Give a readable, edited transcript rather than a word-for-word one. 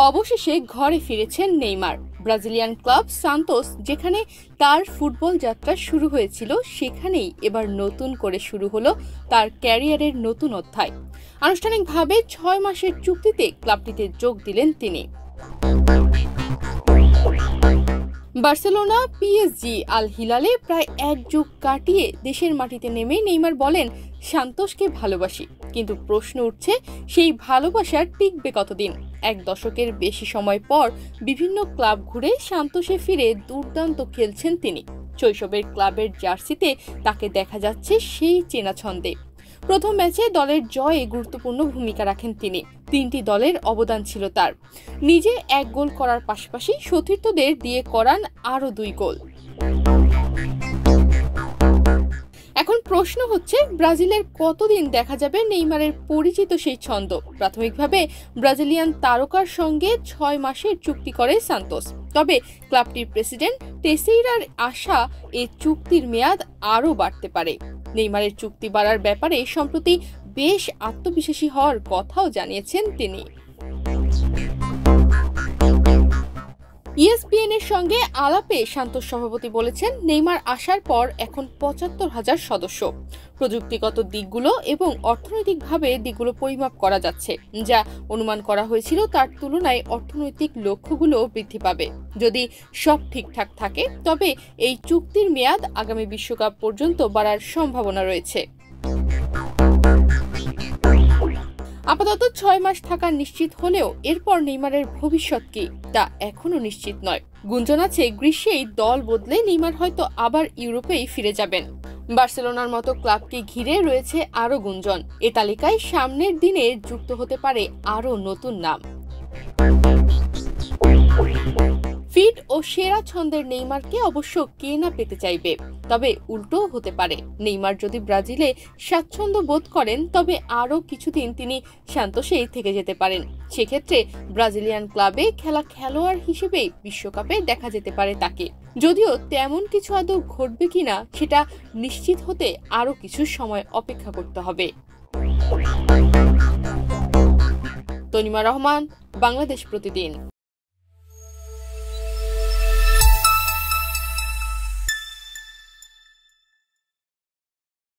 অবশেষে ঘরে ফিরেছেন নেইমার। ব্রাজিলিয়ান ক্লাব সান্তোস, যেখানে তার ফুটবল যাত্রা শুরু হয়েছিল, সেখানেই এবার নতুন করে শুরু হলো তার ক্যারিয়ারের নতুন অধ্যায়। আনুষ্ঠানিকভাবে 6 মাসের চুক্তিতে ক্লাবটিতে যোগ দিলেন তিনি। বার্সেলোনা, পিএসজি, আল হিলালে প্রায় এক যুগ কাটিয়ে দেশের মাটিতে নেমে নেইমার বলেন, সান্তোসকে ভালোবাসি, কিন্তু প্রশ্ন উঠছে সেই ভালোবাসার টিকবে কতদিন। 1 দশকের বেশি সময় পর বিভিন্ন ক্লাব ঘুরে সান্তোসে ফিরে দুর্দান্ত খেলছেন তিনি। শৈশবের ক্লাবের জার্সিতে তাকে দেখা যাচ্ছে সেই চেনা ছন্দে। প্রথম ম্যাচে দলের জয়ে গুরুত্বপূর্ণ ভূমিকা রাখেন তিনি। 3টি দলের অবদান ছিল তার। নিজে 1 গোল করার পাশাপাশি সতীর্থদের দিয়ে করান আরও 2 গোল। এখন প্রশ্ন হচ্ছে, ব্রাজিলের কতদিন দেখা যাবে নেইমারের পরিচিত সেই ছন্দ। প্রাথমিকভাবে ব্রাজিলিয়ান তারকার সঙ্গে 6 মাসের চুক্তি করে সান্তোস। তবে ক্লাবটির প্রেসিডেন্ট টেসেইরার আশা এই চুক্তির মেয়াদ আরও বাড়তে পারে। নেইমারের চুক্তি বাড়ার ব্যাপারে সম্প্রতি বেশ আত্মবিশ্বাসী হওয়ার কথাও জানিয়েছেন তিনি। ESPN এর সঙ্গে আলাপে সান্তোস সভাপতি বলেছেন, নেইমার আসার পর এখন 75,000 সদস্য। প্রযুক্তিগত দিকগুলো এবং অর্থনৈতিকভাবে দিকগুলো পরিমাপ করা যাচ্ছে, যা অনুমান করা হয়েছিল তার তুলনায় অর্থনৈতিক লক্ষ্যগুলো বৃদ্ধি পাবে। যদি সব ঠিকঠাক থাকে তবে এই চুক্তির মেয়াদ আগামী বিশ্বকাপ পর্যন্ত বাড়ার সম্ভাবনা রয়েছে। আপাতত 6 মাস থাকা নিশ্চিত হলেও এরপর নেইমারের ভবিষ্যৎ কি তা এখনো নিশ্চিত নয়। গুঞ্জন আছে গ্রীষ্মেই দল বদলে নেইমার হয়তো আবার ইউরোপেই ফিরে যাবেন। বার্সেলোনার মতো ক্লাবকে ঘিরে রয়েছে আরও গুঞ্জন। এ তালিকায় সামনের দিনে যুক্ত হতে পারে আরও নতুন নাম। ফিট ও সেরা ছন্দের নেইমারকে অবশ্য কে না পেতে চাইবে, তবে উল্টোও হতে পারে। নেইমার যদি ব্রাজিলে স্বাচ্ছন্দ্য বোধ করেন তবে আরও কিছুদিন তিনি সান্তোসেই থেকে যেতে পারেন। সেক্ষেত্রে ব্রাজিলিয়ান ক্লাবে খেলা খেলোয়াড় হিসেবেই বিশ্বকাপে দেখা যেতে পারে তাকে। যদিও তেমন কিছু আদৌ ঘটবে কিনা সেটা নিশ্চিত হতে আরও কিছু সময় অপেক্ষা করতে হবে। তনিমা রহমান, বাংলাদেশ প্রতিদিন।